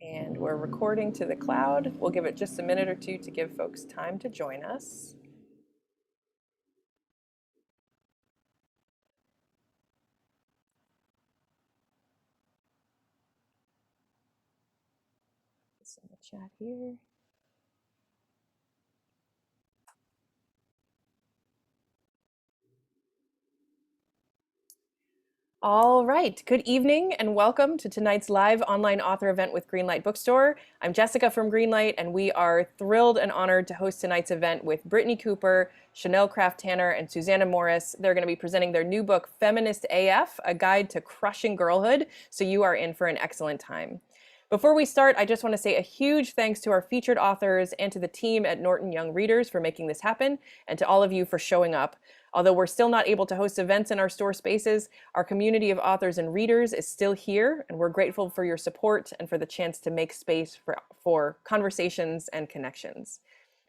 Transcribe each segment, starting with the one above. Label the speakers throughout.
Speaker 1: And we're recording to the cloud. We'll give it just a minute or two to give folks time to join us. It's in the chat here. All right, good evening and welcome to tonight's live online author event with Greenlight Bookstore. I'm Jessica from Greenlight, and we are thrilled and honored to host tonight's event with Brittney Cooper, Chanel Craft Tanner, and Susana Morris. They're going to be presenting their new book, Feminist AF, A Guide to Crushing Girlhood, so you are in for an excellent time. Before we start, I just want to say a huge thanks to our featured authors and to the team at Norton Young Readers for making this happen, and to all of you for showing up. Although we're still not able to host events in our store spaces, our community of authors and readers is still here, and we're grateful for your support and for the chance to make space for conversations and connections.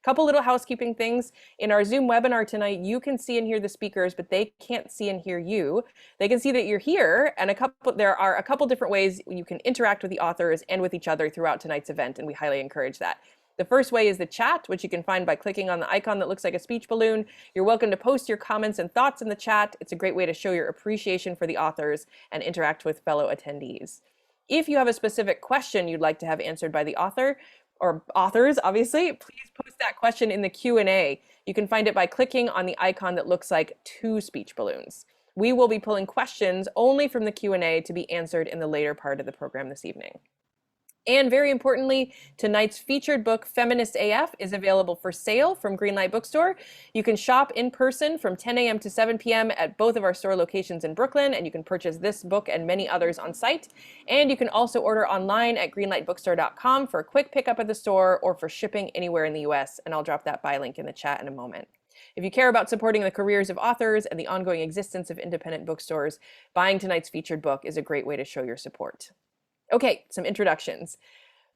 Speaker 1: Couple little housekeeping things. In our Zoom webinar tonight, you can see and hear the speakers, but they can't see and hear you. They can see that you're here, and there are a couple different ways you can interact with the authors and with each other throughout tonight's event, and we highly encourage that. The first way is the chat, which you can find by clicking on the icon that looks like a speech balloon. You're welcome to post your comments and thoughts in the chat. It's a great way to show your appreciation for the authors and interact with fellow attendees. If you have a specific question you'd like to have answered by the author, or authors, obviously, please post that question in the Q&A. You can find it by clicking on the icon that looks like two speech balloons. We will be pulling questions only from the Q&A to be answered in the later part of the program this evening. And very importantly, tonight's featured book, Feminist AF, is available for sale from Greenlight Bookstore. You can shop in person from 10 a.m. to 7 p.m. at both of our store locations in Brooklyn, and you can purchase this book and many others on site. And you can also order online at greenlightbookstore.com for a quick pickup at the store or for shipping anywhere in the US, and I'll drop that buy link in the chat in a moment. If you care about supporting the careers of authors and the ongoing existence of independent bookstores, buying tonight's featured book is a great way to show your support. Okay, some introductions.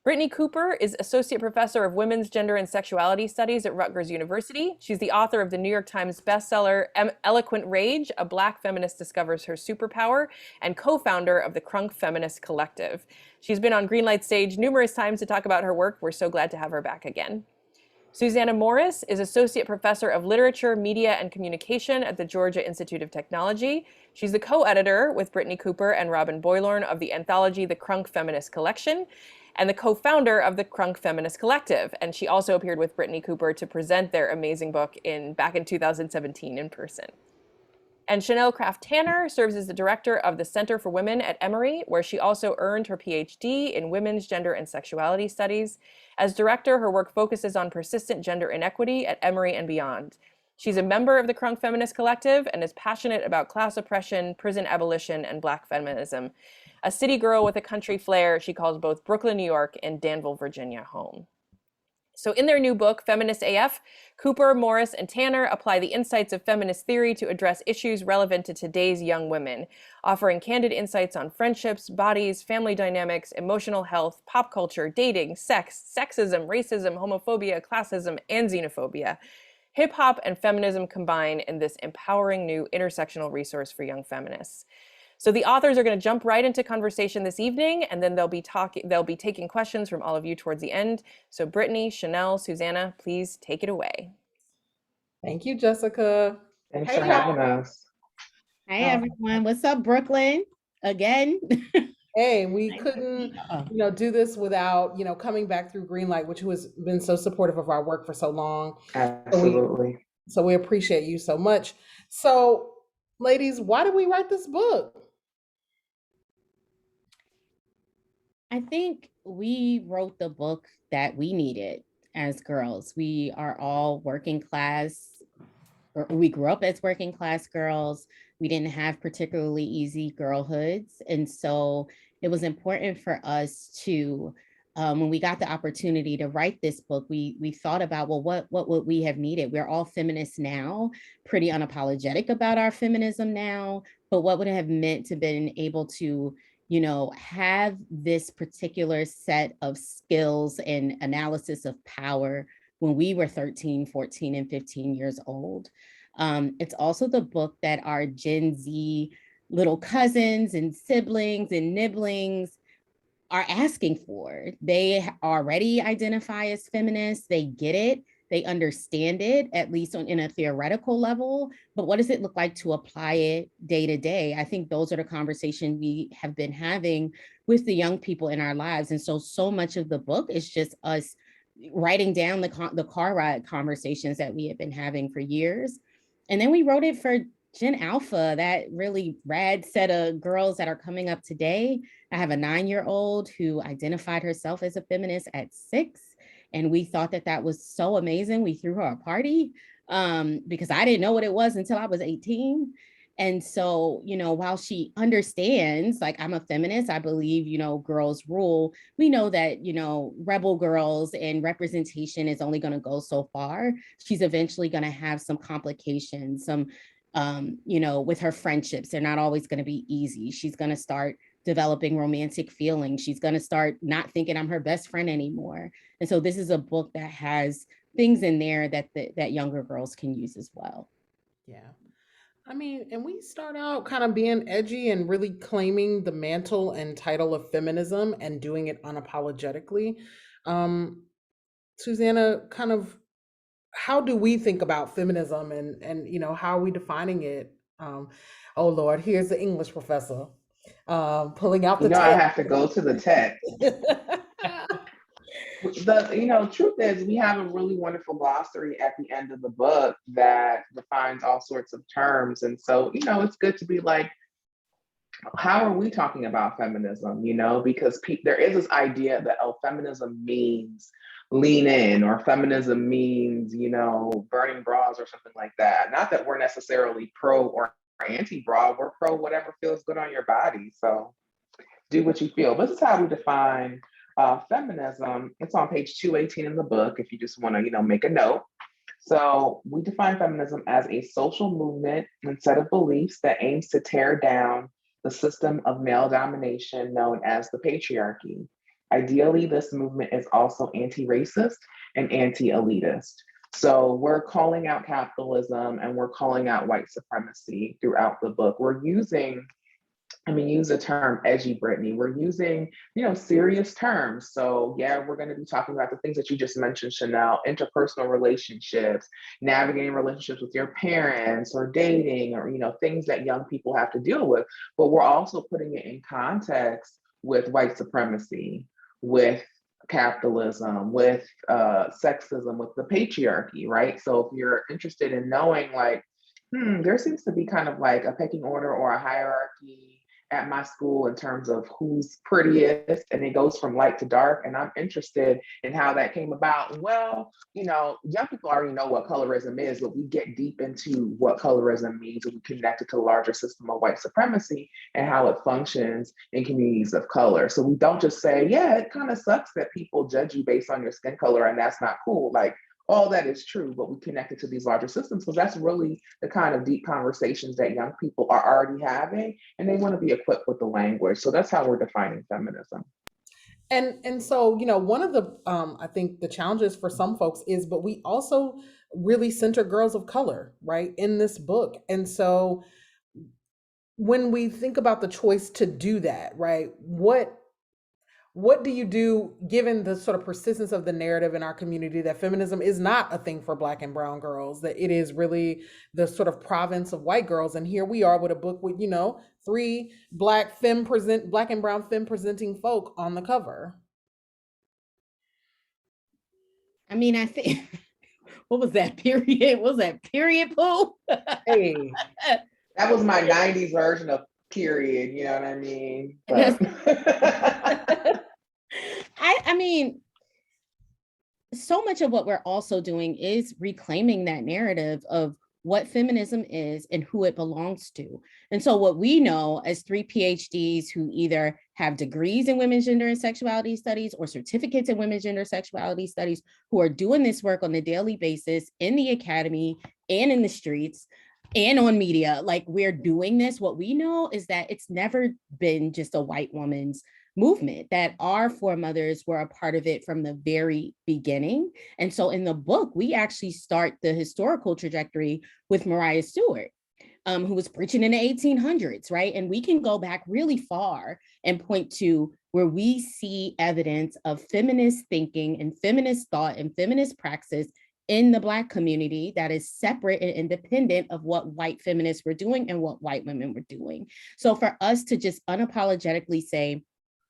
Speaker 1: Brittney Cooper is Associate Professor of Women's Gender and Sexuality Studies at Rutgers University. She's the author of the New York Times bestseller, Eloquent Rage, A Black Feminist Discovers Her Superpower, and co-founder of the Crunk Feminist Collective. She's been on Greenlight stage numerous times to talk about her work. We're so glad to have her back again. Susana Morris is Associate Professor of Literature, Media, and Communication at the Georgia Institute of Technology. She's the co-editor with Brittney Cooper and Robin Boylorn of the anthology The Crunk Feminist Collection, and the co-founder of the Crunk Feminist Collective. And she also appeared with Brittney Cooper to present their amazing book back in 2017 in person. And Chanel Craft Tanner serves as the director of the Center for Women at Emory, where she also earned her PhD in Women's Gender and Sexuality Studies. As director, her work focuses on persistent gender inequity at Emory and beyond. She's a member of the Crunk Feminist Collective and is passionate about class oppression, prison abolition, and Black feminism. A city girl with a country flair, she calls both Brooklyn, New York, and Danville, Virginia home. So in their new book, Feminist AF, Cooper, Morris, and Tanner apply the insights of feminist theory to address issues relevant to today's young women, offering candid insights on friendships, bodies, family dynamics, emotional health, pop culture, dating, sex, sexism, racism, homophobia, classism, and xenophobia. Hip-hop and feminism combine in this empowering new intersectional resource for young feminists. So the authors are going to jump right into conversation this evening, and then they'll be taking questions from all of you towards the end. So Brittney, Chanel, Susana, please take it away.
Speaker 2: Thank you, Jessica.
Speaker 3: Thanks for having us.
Speaker 4: Hi, everyone. What's up, Brooklyn? Again.
Speaker 2: Hey, we couldn't, do this without, coming back through Greenlight, which has been so supportive of our work for so long.
Speaker 3: Absolutely.
Speaker 2: So we appreciate you so much. So, ladies, why did we write this book?
Speaker 4: I think we wrote the book that we needed as girls. We are all working class, or we grew up as working class girls. We didn't have particularly easy girlhoods. And so it was important for us to, when we got the opportunity to write this book, we thought about, well, what would we have needed? We're all feminists now, pretty unapologetic about our feminism now, but what would it have meant to been able to have this particular set of skills and analysis of power when we were 13, 14, and 15 years old. It's also the book that our Gen Z little cousins and siblings and nibblings are asking for. They already identify as feminists, they get it, they understand it, at least in a theoretical level, but what does it look like to apply it day to day? I think those are the conversations we have been having with the young people in our lives. And so much of the book is just us writing down the car ride conversations that we have been having for years. And then we wrote it for Gen Alpha, that really rad set of girls that are coming up today. I have a 9-year-old who identified herself as a feminist at 6. And we thought that that was so amazing. We threw her a party because I didn't know what it was until I was 18. And so, while she understands, like, I'm a feminist, I believe, girls rule, we know that, rebel girls and representation is only going to go so far. She's eventually going to have some complications, some, with her friendships. They're not always going to be easy. She's going to start developing romantic feelings. She's going to start not thinking I'm her best friend anymore. And so this is a book that has things in there that younger girls can use as well.
Speaker 2: Yeah. I mean, and we start out kind of being edgy and really claiming the mantle and title of feminism and doing it unapologetically. Susana, kind of, how do we think about feminism and how are we defining it? Oh Lord, here's the English professor pulling out the
Speaker 3: I
Speaker 2: text.
Speaker 3: have to go to the text. Truth is, we have a really wonderful glossary at the end of the book that defines all sorts of terms. And so, it's good to be like, how are we talking about feminism? Because there is this idea that, feminism means lean in, or feminism means, burning bras or something like that. Not that we're necessarily pro or anti-bra, we're pro whatever feels good on your body. So do what you feel. This is how we define feminism. It's on page 218 in the book, if you just want to, make a note. So we define feminism as a social movement and set of beliefs that aims to tear down the system of male domination known as the patriarchy. Ideally, this movement is also anti-racist and anti-elitist. So we're calling out capitalism and we're calling out white supremacy throughout the book. We're using, use the term edgy, Brittney. We're using, serious terms. So yeah, we're going to be talking about the things that you just mentioned, Chanel: interpersonal relationships, navigating relationships with your parents, or dating, or, things that young people have to deal with. But we're also putting it in context with white supremacy, with capitalism, with sexism, with the patriarchy, right? So if you're interested in knowing, like, there seems to be kind of like a pecking order or a hierarchy at my school in terms of who's prettiest, and it goes from light to dark, and I'm interested in how that came about. Well, young people already know what colorism is, but we get deep into what colorism means, and we connect it to the larger system of white supremacy and how it functions in communities of color. So we don't just say, yeah, it kind of sucks that people judge you based on your skin color, and that's not cool. Like, all that is true, but we connect it to these larger systems, because that's really the kind of deep conversations that young people are already having, and they want to be equipped with the language. So that's how we're defining feminism.
Speaker 2: And so, one of the I think the challenges for some folks is, but we also really center girls of color, right, in this book. And so when we think about the choice to do that, right, what do you do given the sort of persistence of the narrative in our community that feminism is not a thing for Black and brown girls, that it is really the sort of province of white girls? And here we are with a book with, 3 Black and brown femme presenting folk on the cover.
Speaker 4: I think, what was that period? What was that period, Pooh?
Speaker 2: Hey.
Speaker 3: That was my 90s version of period, you know what I mean? But...
Speaker 4: so much of what we're also doing is reclaiming that narrative of what feminism is and who it belongs to. And so what we know as 3 PhDs who either have degrees in women's gender and sexuality studies or certificates in women's gender sexuality studies, who are doing this work on a daily basis in the academy and in the streets and on media, like, we're doing this. What we know is that it's never been just a white woman's movement, that our foremothers were a part of it from the very beginning. And so in the book, we actually start the historical trajectory with Mariah Stewart. who was preaching in the 1800s, right? And we can go back really far and point to where we see evidence of feminist thinking and feminist thought and feminist praxis in the Black community that is separate and independent of what white feminists were doing and what white women were doing. So for us to just unapologetically say,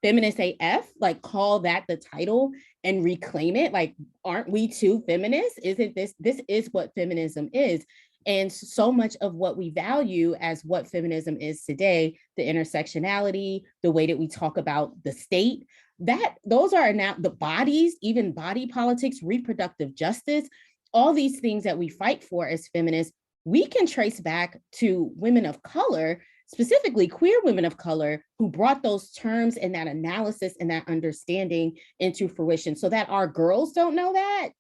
Speaker 4: Feminist AF, like call that the title and reclaim it, like, aren't we too feminists? Isn't this is what feminism is? And so much of what we value as what feminism is today, the intersectionality, the way that we talk about the state, that those are now the bodies, even body politics, reproductive justice, all these things that we fight for as feminists, we can trace back to women of color, specifically queer women of color, who brought those terms and that analysis and that understanding into fruition. So that our girls don't know that,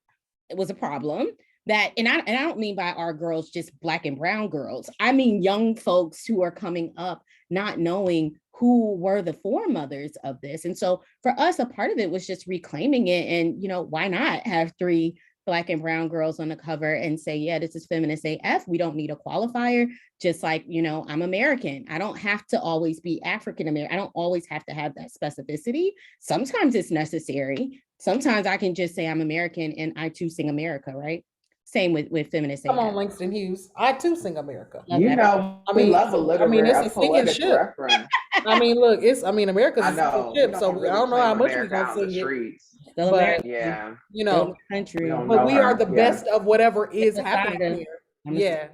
Speaker 4: it was a problem. That, and I don't mean by our girls just Black and brown girls. I mean young folks who are coming up not knowing who were the foremothers of this. And so for us, a part of it was just reclaiming it. And, you know, why not have 3 Black and brown girls on the cover and say, yeah, this is Feminist AF. We don't need a qualifier. Just like, you know, I'm American. I don't have to always be African American. I don't always have to have that specificity. Sometimes it's necessary. Sometimes I can just say I'm American and I too sing America, right? Same with Feminist
Speaker 2: Come
Speaker 4: AF.
Speaker 2: on, Langston Hughes. I too sing America.
Speaker 3: You know, we love a literary,
Speaker 2: it's
Speaker 3: a
Speaker 2: a singing
Speaker 3: poetic
Speaker 2: ship.
Speaker 3: reference.
Speaker 2: I mean, look, America's
Speaker 3: I
Speaker 2: a
Speaker 3: know.
Speaker 2: singing ship, so
Speaker 3: really
Speaker 2: I don't know
Speaker 3: claim
Speaker 2: how much we're
Speaker 3: America
Speaker 2: gonna
Speaker 3: out in the
Speaker 2: sing it.
Speaker 3: streets.
Speaker 4: Still
Speaker 2: But
Speaker 4: American.
Speaker 3: Yeah.
Speaker 2: you
Speaker 4: Still
Speaker 2: know,
Speaker 4: country.
Speaker 3: We don't
Speaker 2: but
Speaker 3: know
Speaker 2: we
Speaker 3: her.
Speaker 2: are the
Speaker 3: Yeah.
Speaker 2: best of whatever is
Speaker 4: Beside
Speaker 2: happening
Speaker 4: us.
Speaker 2: here.
Speaker 4: I'm a-
Speaker 2: Yeah.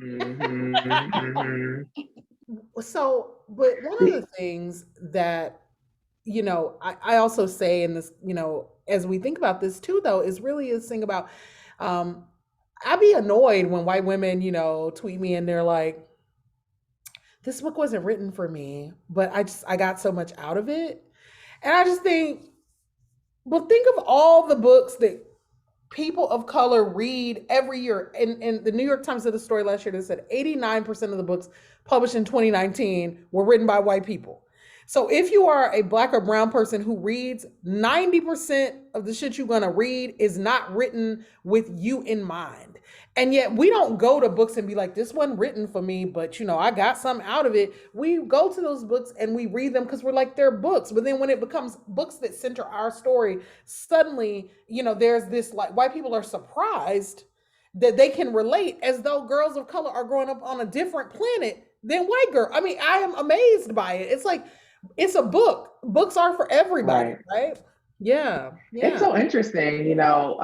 Speaker 3: Mhm, mhm.
Speaker 2: So, but one of the things that, you know, I also say in this, you know, as we think about this too, though, is really this thing about, I'd be annoyed when white women, you know, tweet me and they're like, this book wasn't written for me, but I got so much out of it. And I just think, well, think of all the books that people of color read every year. And the New York Times did a story last year that said 89% of the books published in 2019 were written by white people. So if you are a Black or brown person who reads, 90% of the shit you're gonna read is not written with you in mind. And yet we don't go to books and be like, this wasn't written for me, but you know, I got something out of it. We go to those books and we read them because we're like, they're books. But then when it becomes books that center our story, suddenly, you know, there's this, like, white people are surprised that they can relate, as though girls of color are growing up on a different planet than white girl. I mean, I am amazed by it. It's like, it's a book. Books are for everybody, right? Yeah.
Speaker 3: It's so interesting, you know,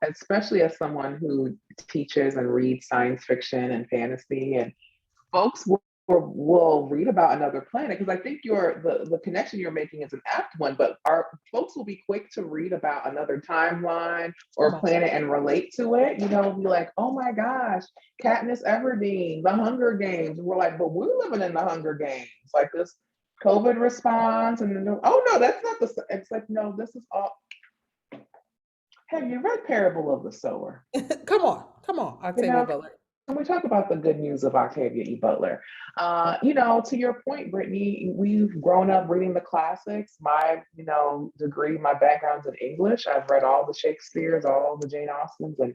Speaker 3: especially as someone who teaches and reads science fiction and fantasy, and folks will read about another planet, because I think the connection you're making is an apt one, but our folks will be quick to read about another timeline or planet and relate to it. You know, be like, oh my gosh, Katniss Everdeen, The Hunger Games. We're like, but we're living in the Hunger Games, like this COVID response, and then, oh no, that's not the. It's like, no, this is all. Have you read Parable of the Sower?
Speaker 2: Come on, Octavia Butler.
Speaker 3: When we talk about the good news of Octavia E. Butler, you know, to your point, Brittney, we've grown up reading the classics. My, you know, degree, my background's in English. I've read all the Shakespeares, all the Jane Austens, and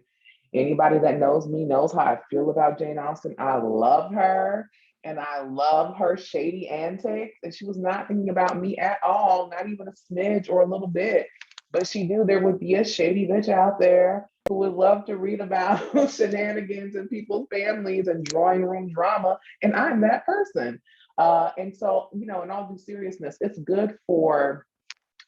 Speaker 3: anybody that knows me knows how I feel about Jane Austen. I love her. And I love her shady antics. And she was not thinking about me at all, not even a smidge or a little bit. But she knew there would be a shady bitch out there who would love to read about shenanigans in people's families and drawing room drama. And I'm that person. And so, you know, in all due seriousness, it's good for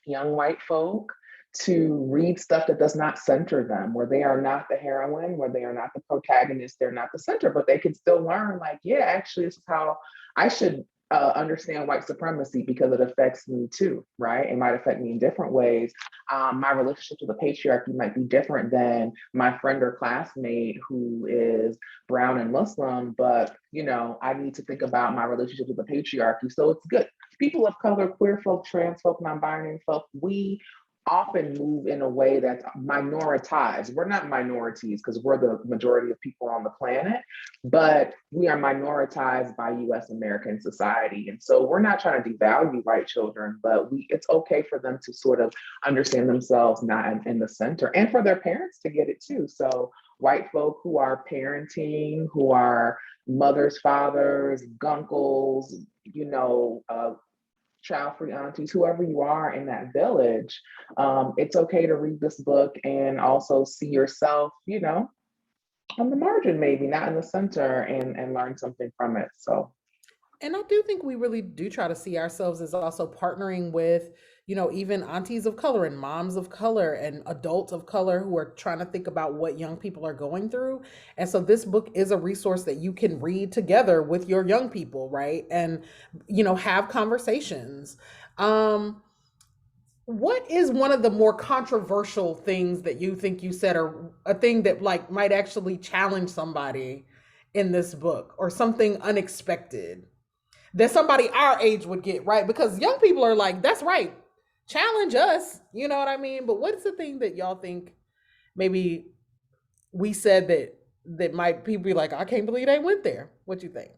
Speaker 3: young white folk to read stuff that does not center them, where they are not the heroine, where they are not the protagonist, they're not the center, but they can still learn, like, yeah, actually, this is how I should understand white supremacy, because it affects me too, right? It might affect me in different ways. My relationship to the patriarchy might be different than my friend or classmate who is brown and Muslim, but, you know, I need to think about my relationship with the patriarchy. So it's good. People of color, queer folk, trans folk, non-binary folk, we often move in a way that's minoritized. We're not minorities because we're the majority of people on the planet, but we are minoritized by US American society. And so we're not trying to devalue white children, but it's okay for them to sort of understand themselves not in the center, and for their parents to get it too. So white folk who are parenting, who are mothers, fathers, gunkles, child-free aunties, whoever you are in that village, it's okay to read this book and also see yourself, on the margin, maybe not in the center, and learn something from it. So
Speaker 2: And I do think we really do try to see ourselves as also partnering with, even aunties of color and moms of color and adults of color who are trying to think about what young people are going through. And so this book is a resource that you can read together with your young people, right? And, have conversations. Um, what is one of the more controversial things that you think you said, or a thing that like might actually challenge somebody in this book, or something unexpected that somebody our age would get, right? Because young people are like, that's right, challenge us, you know what I mean? But what is the thing that y'all think maybe we said that might people be like, I can't believe they went there? What you think?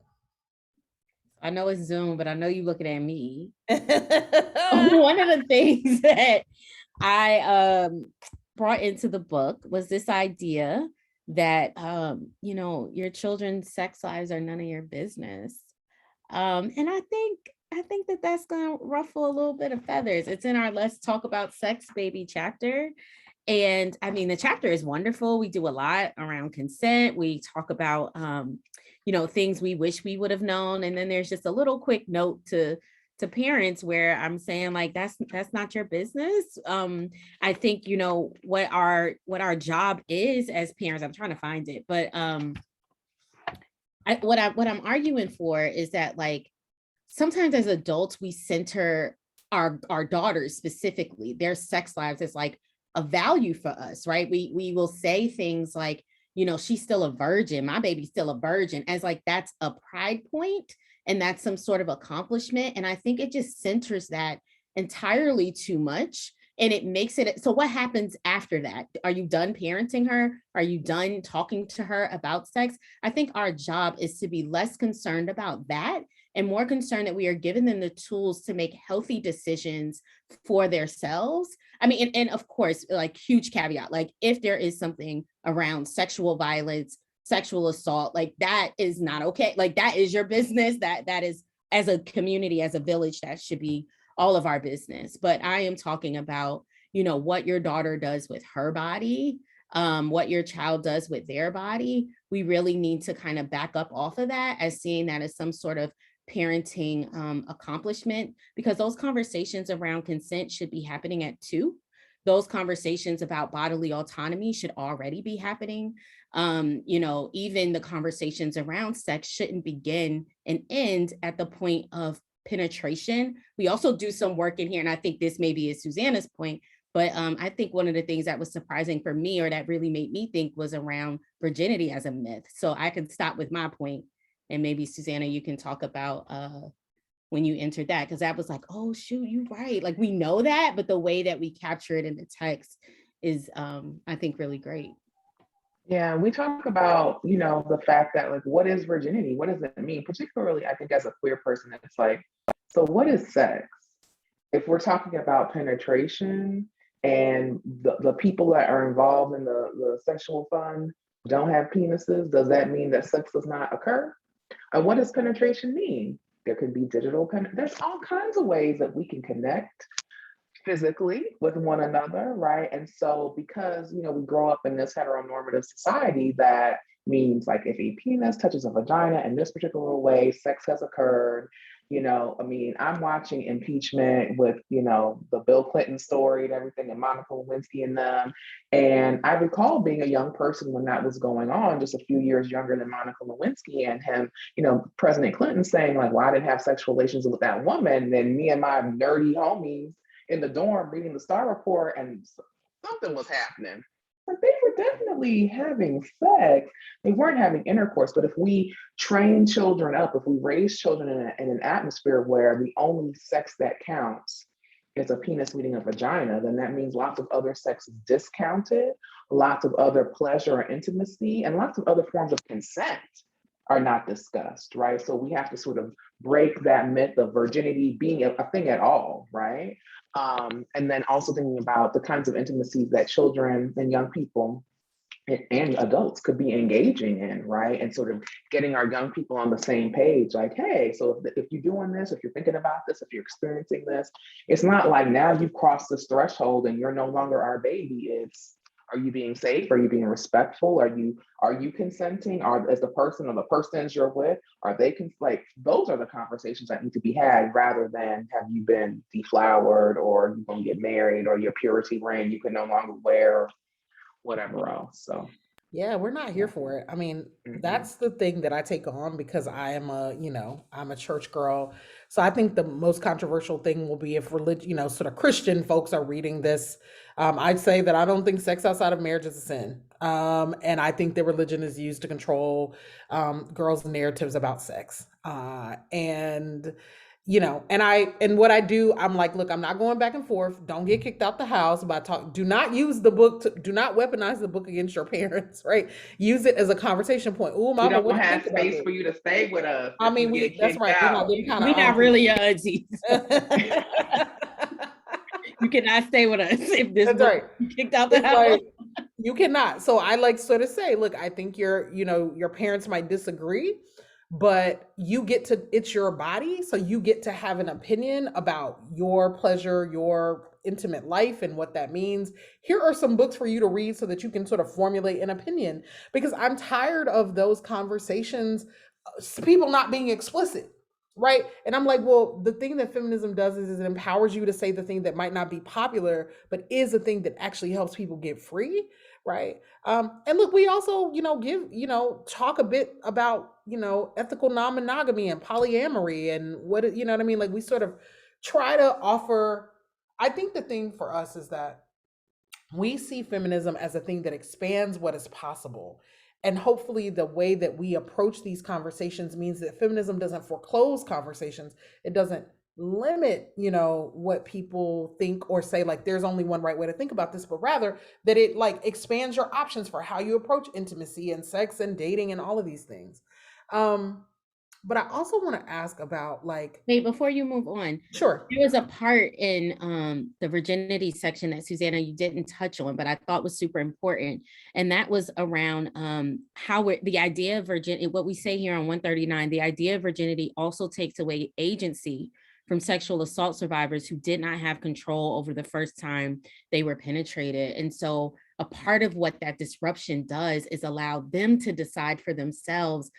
Speaker 4: I know it's Zoom, but I know you looking at me. One of the things that I brought into the book was this idea that your children's sex lives are none of your business. And I think that that's going to ruffle a little bit of feathers. It's in our Let's Talk About Sex Baby chapter. And I mean, the chapter is wonderful. We do a lot around consent. We talk about, things we wish we would have known. And then there's just a little quick note to parents where I'm saying like, that's not your business. I think, what our job is as parents, I'm trying to find it, but what I'm arguing for is that like sometimes as adults we center our daughters specifically, their sex lives as like a value for us, right? We will say things like, she's still a virgin, my baby's still a virgin, as like that's a pride point and that's some sort of accomplishment. And I think it just centers that entirely too much. And it makes it so what happens after that? Are you done parenting her? Are you done talking to her about sex? I think our job is to be less concerned about that and more concerned that we are giving them the tools to make healthy decisions for themselves. I mean, and of course, like huge caveat, like if there is something around sexual violence, sexual assault, like that is not okay. Like that is your business. That is, as a community, as a village, that should be all of our business. But I am talking about, what your daughter does with her body, what your child does with their body. We really need to kind of back up off of that as seeing that as some sort of parenting accomplishment, because those conversations around consent should be happening at 2. Those conversations about bodily autonomy should already be happening. Even the conversations around sex shouldn't begin and end at the point of penetration. We also do some work in here, and I think this maybe is Susana's point, but I think one of the things that was surprising for me, or that really made me think, was around virginity as a myth. So I can stop with my point, and maybe Susana, you can talk about when you entered that, because that was like, oh shoot, you're right. Like we know that, but the way that we capture it in the text is, I think, really great.
Speaker 3: yeah, we talk about, the fact that like, what is virginity? What does it mean? Particularly, I think as a queer person, it's like, so what is sex? If we're talking about penetration and the people that are involved in the sexual fun don't have penises, does that mean that sex does not occur? And what does penetration mean? There could be digital there's all kinds of ways that we can connect physically with one another, right? And so because, we grow up in this heteronormative society, that means like if a penis touches a vagina in this particular way, sex has occurred. I'm watching impeachment with, the Bill Clinton story and everything, and Monica Lewinsky and them. And I recall being a young person when that was going on, just a few years younger than Monica Lewinsky, and him, President Clinton saying like, well, I didn't have sexual relations with that woman. And me and my nerdy homies in the dorm reading the Star Report, and something was happening. But they were definitely having sex. They weren't having intercourse. But if we train children up, if we raise children in an atmosphere where the only sex that counts is a penis meeting a vagina, then that means lots of other sex is discounted, lots of other pleasure or intimacy, and lots of other forms of consent are not discussed, right? So we have to sort of break that myth of virginity being a thing at all, right? And then also thinking about the kinds of intimacies that children and young people and adults could be engaging in, right? And sort of getting our young people on the same page, like, hey, so if you're doing this, if you're thinking about this, if you're experiencing this, it's not like now you've crossed this threshold and you're no longer our baby. It's, are you being safe? Are you being respectful? Are you consenting? Is the person or the persons you're with, are they like, those are the conversations that need to be had, rather than have you been deflowered, or you're gonna get married, or your purity ring you can no longer wear, whatever else. So
Speaker 2: Yeah, we're not here for it. I mean, that's the thing that I take on because I am I'm a church girl. So I think the most controversial thing will be if religion, sort of Christian folks are reading this. I'd say that I don't think sex outside of marriage is a sin. And I think that religion is used to control girls' narratives about sex. And and what I do, I'm like, look, I'm not going back and forth. Don't get kicked out the house by talk. Do not use the book do not weaponize the book against your parents, right? Use it as a conversation point. Oh,
Speaker 3: we
Speaker 2: mama,
Speaker 3: don't
Speaker 2: what do you
Speaker 3: have
Speaker 2: think about
Speaker 3: space
Speaker 2: this?
Speaker 3: for you to stay with us
Speaker 2: I
Speaker 3: if you
Speaker 2: mean,
Speaker 3: get
Speaker 2: that's
Speaker 3: kicked
Speaker 2: right. We're not
Speaker 3: out.
Speaker 2: getting kind
Speaker 4: We're not
Speaker 2: of
Speaker 4: really your aunties. You cannot stay with us if this
Speaker 2: That's
Speaker 4: book
Speaker 2: right.
Speaker 4: is kicked out the
Speaker 2: It's
Speaker 4: house.
Speaker 2: like you cannot. So I like sort of say, look, I think your parents might disagree, but you get to, it's your body, so you get to have an opinion about your pleasure, your intimate life, and what that means. Here are some books for you to read so that you can sort of formulate an opinion, because I'm tired of those conversations, people not being explicit. Right. And I'm like, well, the thing that feminism does is it empowers you to say the thing that might not be popular, but is a thing that actually helps people get free. Right. And look, we also, talk a bit about, ethical non-monogamy and polyamory and what I mean? Like we sort of try to offer, I think the thing for us is that we see feminism as a thing that expands what is possible. And hopefully, the way that we approach these conversations means that feminism doesn't foreclose conversations. It doesn't limit, what people think or say, like there's only one right way to think about this, but rather that it like expands your options for how you approach intimacy and sex and dating and all of these things. But I also want to ask about like,
Speaker 4: Wait, before you move on,
Speaker 2: sure.
Speaker 4: there was a part in the virginity section that Susana, you didn't touch on, but I thought was super important. And that was around the idea of virginity, what we say here on 139, the idea of virginity also takes away agency from sexual assault survivors who did not have control over the first time they were penetrated. And so a part of what that disruption does is allow them to decide for themselves.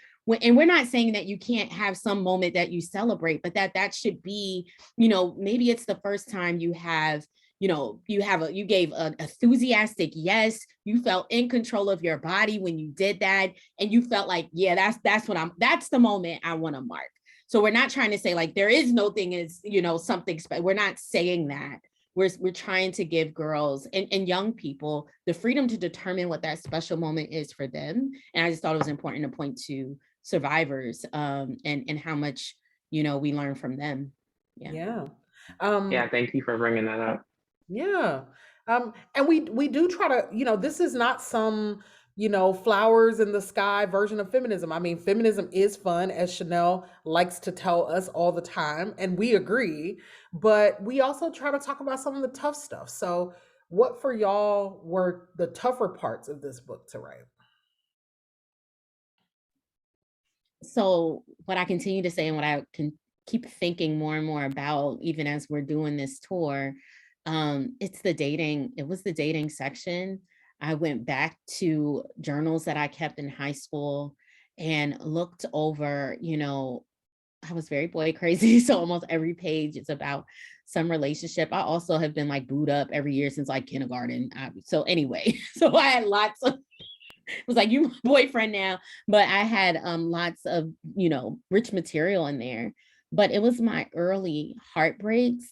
Speaker 4: And we're not saying that you can't have some moment that you celebrate, but that should be, maybe it's the first time you have, you gave an enthusiastic yes, you felt in control of your body when you did that, and you felt like, yeah, that's the moment I want to mark. So we're not trying to say like there is no thing is, something special. We're not saying that. We're trying to give girls and young people the freedom to determine what that special moment is for them. And I just thought it was important to point to survivors and how much, we learn from them.
Speaker 2: Yeah.
Speaker 3: Yeah, thank you for bringing that up.
Speaker 2: Yeah. And we do try to, this is not some, flowers in the sky version of feminism. I mean, feminism is fun, as Chanel likes to tell us all the time, and we agree, but we also try to talk about some of the tough stuff. So what for y'all were the tougher parts of this book to write?
Speaker 4: So what I continue to say and what I can keep thinking more and more about, even as we're doing this tour, it was the dating section. I went back to journals that I kept in high school and looked over, I was very boy crazy. So almost every page is about some relationship. I also have been like booed up every year since like kindergarten. So anyway, so I had lots of, it was like, you my boyfriend now, but I had lots of, rich material in there. But it was my early heartbreaks,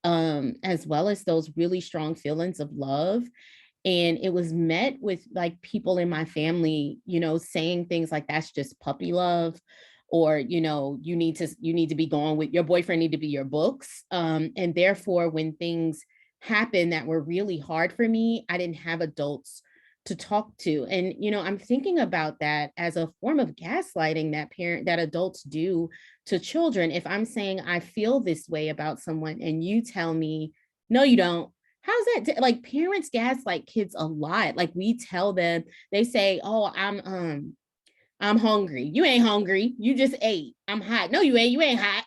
Speaker 4: as well as those really strong feelings of love. And it was met with like people in my family, saying things like, that's just puppy love, or, you need to be going with your boyfriend, need to be your books. And therefore, when things happened that were really hard for me, I didn't have adults to talk to. And, I'm thinking about that as a form of gaslighting that adults do to children. If I'm saying I feel this way about someone and you tell me, no, you don't, how's that? Like parents gaslight kids a lot. Like we tell them, they say, oh, I'm hungry. You ain't hungry. You just ate. I'm hot. No, you ain't. You ain't hot.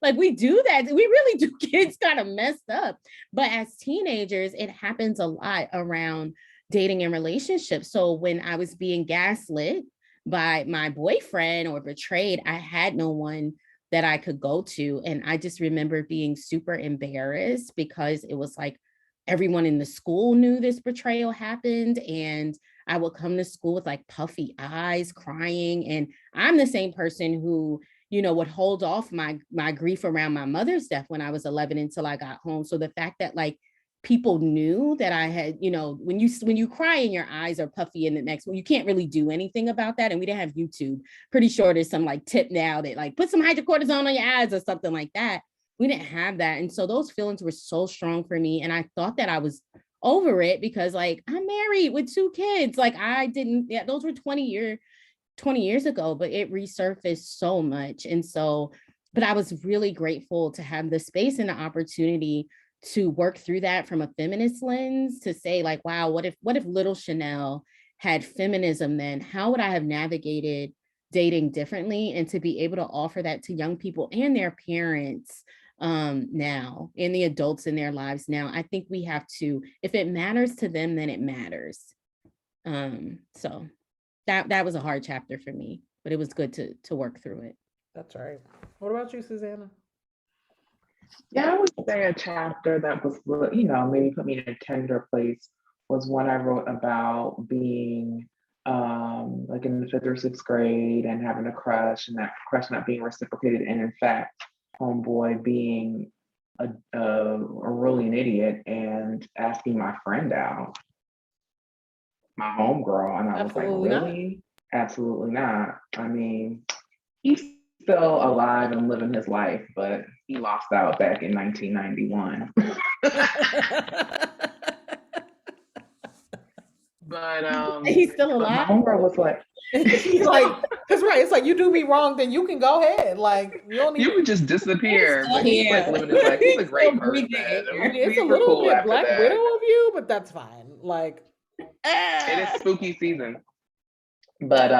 Speaker 4: Like we do that. We really do. Kids kind of messed up. But as teenagers, it happens a lot around dating and relationships. So when I was being gaslit by my boyfriend or betrayed, I had no one that I could go to. And I just remember being super embarrassed because it was like everyone in the school knew this betrayal happened. And I would come to school with like puffy eyes, crying. And I'm the same person who, you know, would hold off my grief around my mother's death when I was 11 until I got home. So the fact that like people knew that I had, you know, when you cry and your eyes are puffy in the next one, you can't really do anything about that. And we didn't have YouTube. Pretty sure there's some like tip now that like put some hydrocortisone on your eyes or something like that. We didn't have that. And so those feelings were so strong for me. And I thought that I was over it because like I'm married with 2 kids. Like I didn't, yeah, those were 20 years ago, but it resurfaced so much. And so, but I was really grateful to have the space and the opportunity to work through that from a feminist lens, to say like, wow, what if little Chanel had feminism then? How would I have navigated dating differently? And to be able to offer that to young people and their parents now, and the adults in their lives now, I think we have to, if it matters to them, then it matters. So that was a hard chapter for me, but it was good to work through it.
Speaker 2: That's right. What about you, Susana?
Speaker 3: Yeah, I would say a chapter that was, you know, maybe put me in a tender place was one I wrote about being like in the 5th or 6th grade and having a crush, and that crush not being reciprocated, and in fact, homeboy being really an idiot and asking my friend out, my homegirl, and I was like, really? Absolutely not. I mean, he's still alive and living his life, but he lost out back in 1991. But
Speaker 4: He's still
Speaker 3: but my
Speaker 4: alive.
Speaker 3: homegirl was like,
Speaker 2: He's like, that's right. It's like, you do me wrong, then you can go ahead. Like you don't
Speaker 3: you
Speaker 2: even.
Speaker 3: would just disappear.
Speaker 4: He's
Speaker 3: But he's like living his life. He's a great
Speaker 4: still
Speaker 3: person.
Speaker 4: breathing.
Speaker 2: I mean, it's
Speaker 3: We
Speaker 2: a
Speaker 3: were
Speaker 2: little
Speaker 3: cool
Speaker 2: bit
Speaker 3: after
Speaker 2: Black
Speaker 3: that.
Speaker 2: Widow of you, but that's fine. Like,
Speaker 3: It is spooky season. But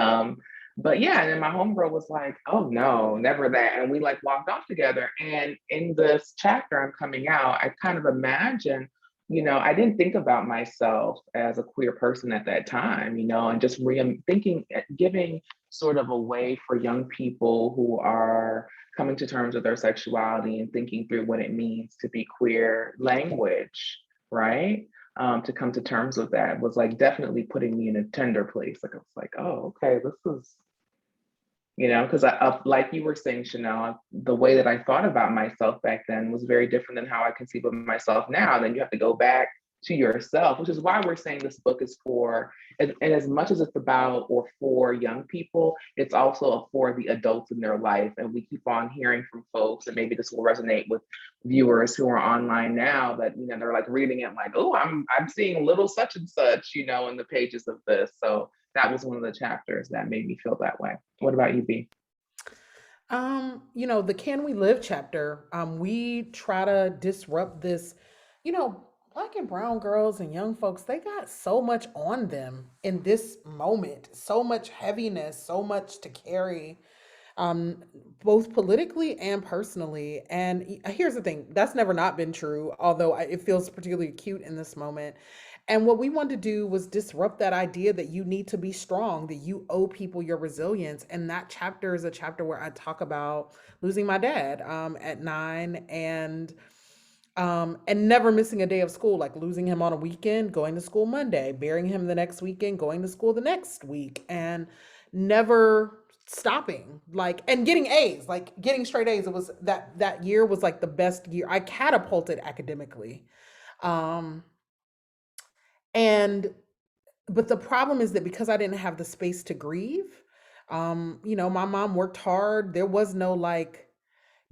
Speaker 3: yeah, and then my homegirl was like, oh no, never that. And we like walked off together. And in this chapter I'm coming out, I kind of imagine, you know, I didn't think about myself as a queer person at that time, you know, and just thinking, giving sort of a way for young people who are coming to terms with their sexuality and thinking through what it means to be queer language, right? To come to terms with that was like definitely putting me in a tender place. Like I was like, oh, okay, this is, you know, because like you were saying, Chanel, the way that I thought about myself back then was very different than how I conceive of myself now. And then you have to go back to yourself, which is why we're saying this book is for, and as much as it's about or for young people, it's also for the adults in their life. And we keep on hearing from folks, and maybe this will resonate with viewers who are online now, that, you know, they're like reading it like, oh, I'm seeing little such and such, you know, in the pages of this. So that was one of the chapters that made me feel that way. What about you, B?
Speaker 2: you know, the Can We Live chapter, we try to disrupt this, you know, Black and brown girls and young folks, they got so much on them in this moment, so much heaviness, so much to carry, both politically and personally. And here's the thing, that's never not been true, although it feels particularly acute in this moment. And what we wanted to do was disrupt that idea that you need to be strong, that you owe people your resilience. And that chapter is a chapter where I talk about losing my dad at 9, and never missing a day of school, like losing him on a weekend, going to school Monday, burying him the next weekend, going to school the next week, and never stopping, like, and getting A's, like getting straight A's. It was that year was like the best year. I catapulted academically. Um, and but the problem is that because I didn't have the space to grieve, you know, my mom worked hard. There was no like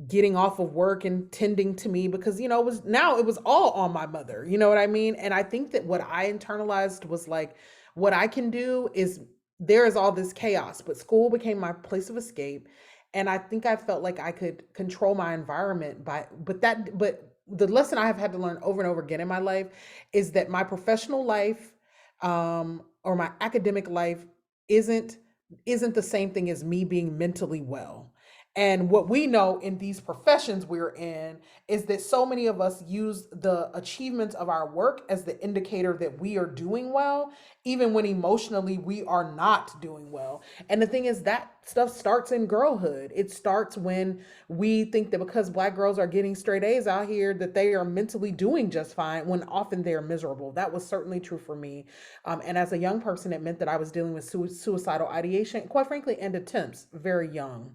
Speaker 2: getting off of work and tending to me, because, you know, it was all on my mother. You know what I mean? And I think that what I internalized was like, what I can do is, there is all this chaos, but school became my place of escape. And I think I felt like I could control my environment but the lesson I have had to learn over and over again in my life is that my professional life, or my academic life isn't isn't the same thing as me being mentally well. And what we know in these professions we're in is that so many of us use the achievements of our work as the indicator that we are doing well, even when emotionally we are not doing well. And the thing is, that stuff starts in girlhood. It starts when we think that because Black girls are getting straight A's out here, that they are mentally doing just fine, when often they're miserable. That was certainly true for me. And as a young person, it meant that I was dealing with suicidal ideation, quite frankly, and attempts very young.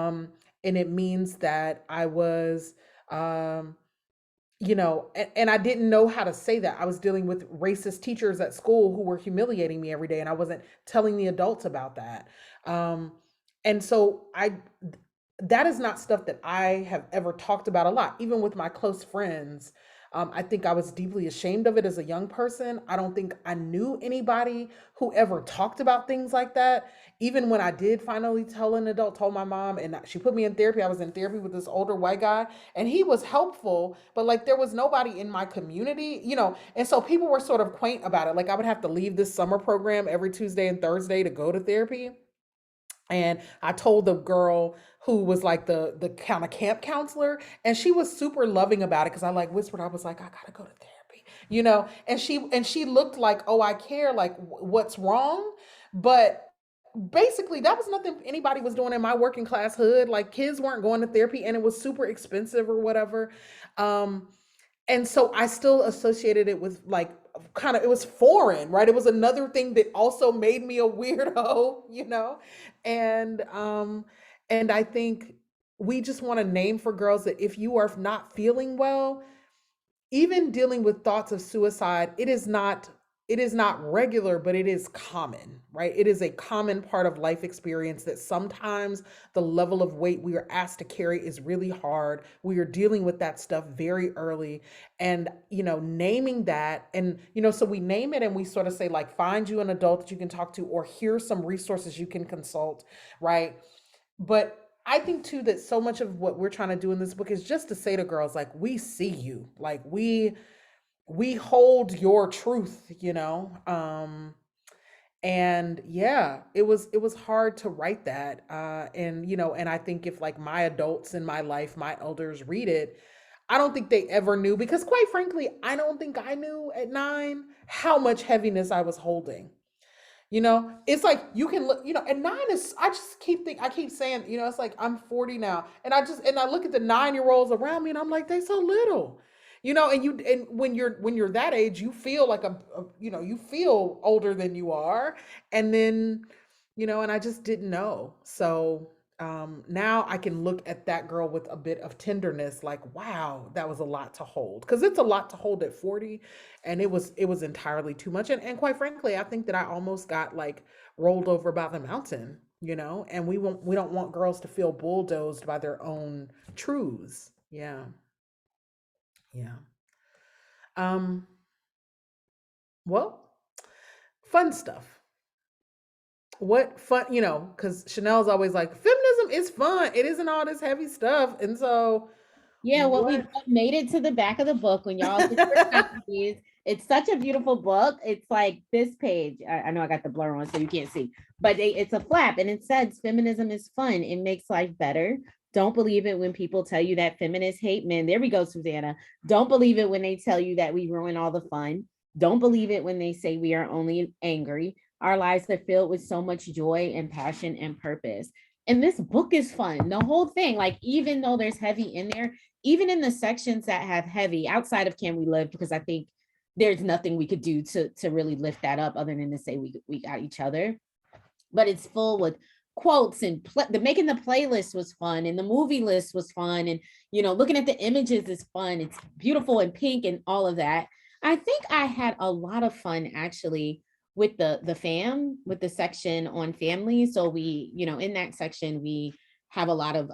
Speaker 2: And it means that I was, um, and I didn't know how to say that. I was dealing with racist teachers at school who were humiliating me every day, and I wasn't telling the adults about that. Um, and so that is not stuff that I have ever talked about a lot, even with my close friends. I think I was deeply ashamed of it as a young person. I don't think I knew anybody who ever talked about things like that. Even when I did finally tell an adult, told my mom, and she put me in therapy. I was in therapy with this older white guy, and he was helpful, but like there was nobody in my community, and so people were sort of quaint about it. Like I would have to leave this summer program every Tuesday and Thursday to go to therapy. And I told the girl who was like the kind of camp counselor, and she was super loving about it because I like whispered, I was like, I gotta go to therapy, and she looked like, oh, I care, like what's wrong? But basically that was nothing anybody was doing in my working class hood. Like kids weren't going to therapy, and it was super expensive or whatever. Um, and so I still associated it with like kind of, it was foreign, right? It was another thing that also made me a weirdo, and and I think we just want to name for girls that if you are not feeling well, even dealing with thoughts of suicide, it is not regular, but it is common, right? It is a common part of life experience that sometimes the level of weight we are asked to carry is really hard. We are dealing with that stuff very early. And, naming that, and, so we name it and we sort of say, like, find you an adult that you can talk to, or here's some resources you can consult, right? But I think too that so much of what we're trying to do in this book is just to say to girls, like, we see you, like we hold your truth, and yeah, it was hard to write that, and I think if like my adults in my life, my elders read it, I don't think they ever knew, because quite frankly, I don't think I knew at 9 how much heaviness I was holding. It's like you can look, and 9 is, I keep saying, it's like I'm 40 now. And I look at the 9-year-olds around me and I'm like, they so little. And when you're that age, you feel like you feel older than you are. And then, and I just didn't know. So now I can look at that girl with a bit of tenderness, like, wow, that was a lot to hold. Because it's a lot to hold at 40, and it was entirely too much. And quite frankly, I think that I almost got like rolled over by the mountain, and we don't want girls to feel bulldozed by their own truths. Yeah. Yeah. Um, well, fun stuff. What fun, because Chanel's always like, feminism is fun. It isn't all this heavy stuff. And so,
Speaker 4: Yeah, well, we
Speaker 2: what?
Speaker 4: made it to the back of the book when y'all get your copies. It's such a beautiful book. It's like this page. I know I got the blur on, so you can't see, but it's a flap, and it says feminism is fun. It makes life better. Don't believe it when people tell you that feminists hate men. There we go, Susanna. Don't believe it when they tell you that we ruin all the fun. Don't believe it when they say we are only angry. Our lives are filled with so much joy and passion and purpose. And this book is fun. The whole thing, like, even though there's heavy in there, even in the sections that have heavy outside of Can We Live, because I think there's nothing we could do to really lift that up other than to say we got each other. But it's full with quotes, and the making the playlist was fun, and the movie list was fun, and looking at the images is fun. It's beautiful and pink and all of that. I think I had a lot of fun actually with with the section on family. So we, in that section, we have a lot of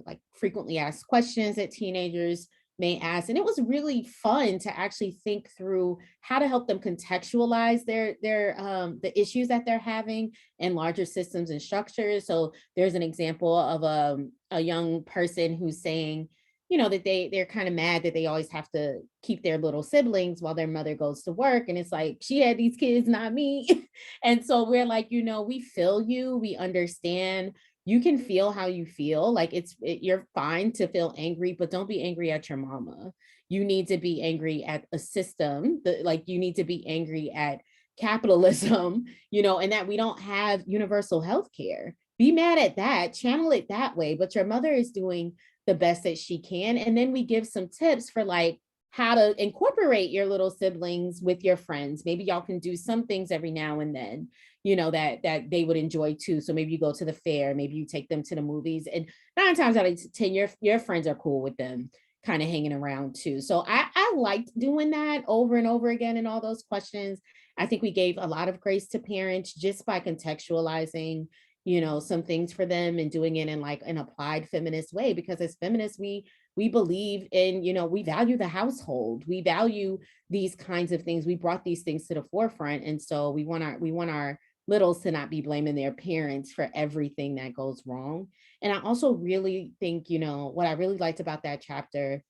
Speaker 4: like frequently asked questions that teenagers may ask. And it was really fun to actually think through how to help them contextualize their the issues that they're having in larger systems and structures. So there's an example of a young person who's saying, you know, that they're kind of mad that they always have to keep their little siblings while their mother goes to work. And it's like, she had these kids, not me. And so we're like, you know, we feel you, we understand. You can feel how you feel. Like you're fine to feel angry, but don't be angry at your mama. You need to be angry at a system. Like you need to be angry at capitalism, you know, and that we don't have universal health care. Be mad at that, channel it that way. But your mother is doing the best that she can. And then we give some tips for like how to incorporate your little siblings with your friends. Maybe y'all can do some things every now and then, you know, that they would enjoy too. So maybe you go to the fair, maybe you take them to the movies, and 9 times out of 10, your friends are cool with them kind of hanging around too. So I liked doing that over and over again in all those questions. I think we gave a lot of grace to parents just by contextualizing, you know, some things for them and doing it in like an applied feminist way, because as feminists, we believe in, you know, we value the household, we value these kinds of things. We brought these things to the forefront. And so we want our littles to not be blaming their parents for everything that goes wrong. And I also really think, you know, what I really liked about that chapter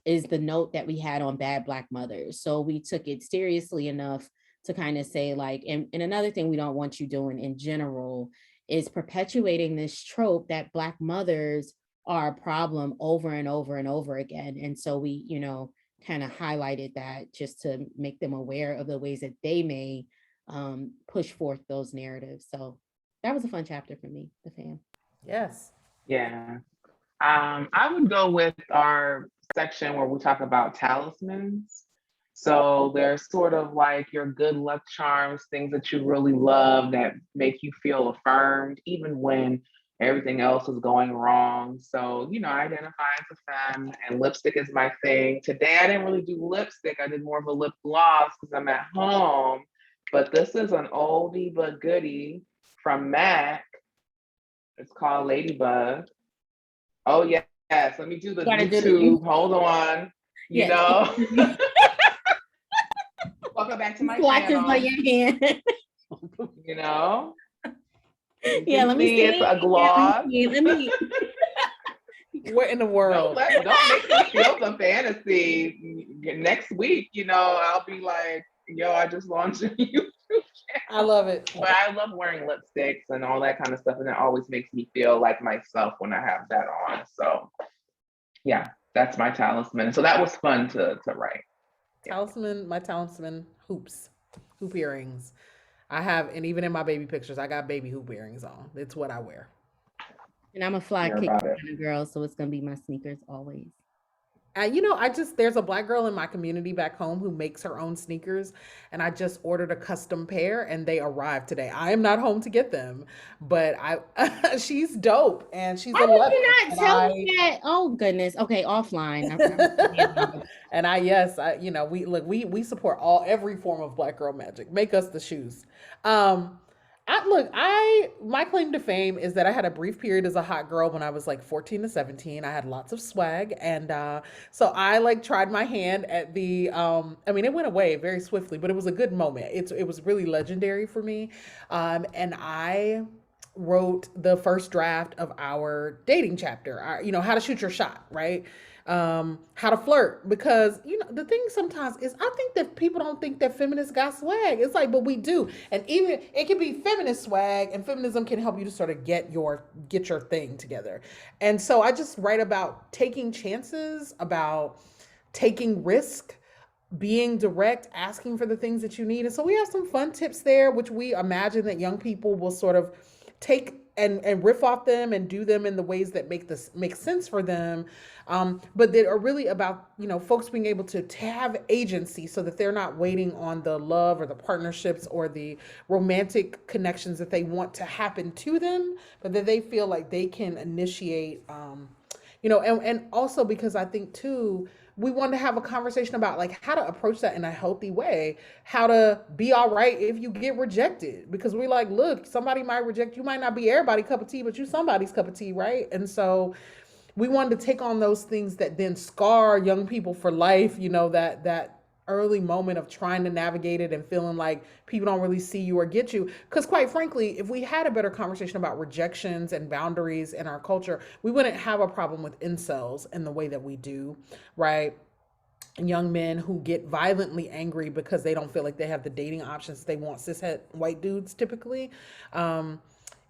Speaker 4: is the note that we had on bad Black mothers. So we took it seriously enough to kind of say like, and another thing we don't want you doing in general is perpetuating this trope that Black mothers are a problem over and over and over again. And so we, you know, kind of highlighted that just to make them aware of the ways that they may push forth those narratives. So that was a fun chapter for me, the fan.
Speaker 2: Yes.
Speaker 3: Yeah. I would go with our section where we talk about talismans. So they're sort of like your good luck charms, things that you really love that make you feel affirmed, even when everything else is going wrong. So, you know, I identify as a femme and lipstick is my thing. Today, I didn't really do lipstick. I did more of a lip gloss because I'm at home. But this is an oldie but goodie from MAC. It's called Ladybug. Oh, yes. Let me do the YouTube. Hold on. You know. Welcome back to my channel.
Speaker 4: By your hand.
Speaker 3: You know.
Speaker 4: Yeah, let me see.
Speaker 3: It's a gloss.
Speaker 4: Let me.
Speaker 2: What in the world?
Speaker 3: Don't make me feel the fantasy. Next week, you know, I'll be like, yo, I just launched a YouTube channel.
Speaker 2: I love it.
Speaker 3: But I love wearing lipsticks and all that kind of stuff. And it always makes me feel like myself when I have that on. So yeah, that's my talisman. So that was fun to write.
Speaker 2: Talisman, my talisman, hoop earrings. I have, and even in my baby pictures, I got baby hoop earrings on. It's what I wear.
Speaker 4: And I'm a fly kick kind of girl, so it's gonna be my sneakers always.
Speaker 2: You know, there's a Black girl in my community back home who makes her own sneakers, and I just ordered a custom pair and they arrived today. I am not home to get them, but she's dope and she's 11.
Speaker 4: Why did you not tell me that? Oh goodness. Okay, offline.
Speaker 2: And you know, we support every form of Black girl magic. Make us the shoes. My claim to fame is that I had a brief period as a hot girl when I was like 14 to 17. I had lots of swag. And so I like tried my hand at the, it went away very swiftly, but it was a good moment. It was really legendary for me. And I wrote the first draft of our dating chapter, how to shoot your shot, right? How to flirt, because you know the thing sometimes is I think that people don't think that feminists got swag. It's like, but we do, and even it can be feminist swag, and feminism can help you to sort of get your thing together. And so I just write about taking chances, about taking risk, being direct, asking for the things that you need. And so we have some fun tips there, which we imagine that young people will sort of take and riff off them and do them in the ways that make sense for them. But that are really about, folks being able to have agency so that they're not waiting on the love or the partnerships or the romantic connections that they want to happen to them, but that they feel like they can initiate, and also because I think too, we want to have a conversation about like how to approach that in a healthy way, how to be all right if you get rejected, because we're like, look, somebody might reject you, might not be everybody's cup of tea, but you somebody's cup of tea, right? And so we wanted to take on those things that then scar young people for life, that early moment of trying to navigate it and feeling like people don't really see you or get you. Because quite frankly, if we had a better conversation about rejections and boundaries in our culture, we wouldn't have a problem with incels in the way that we do, right? Young men who get violently angry because they don't feel like they have the dating options they want, cishet white dudes typically. um,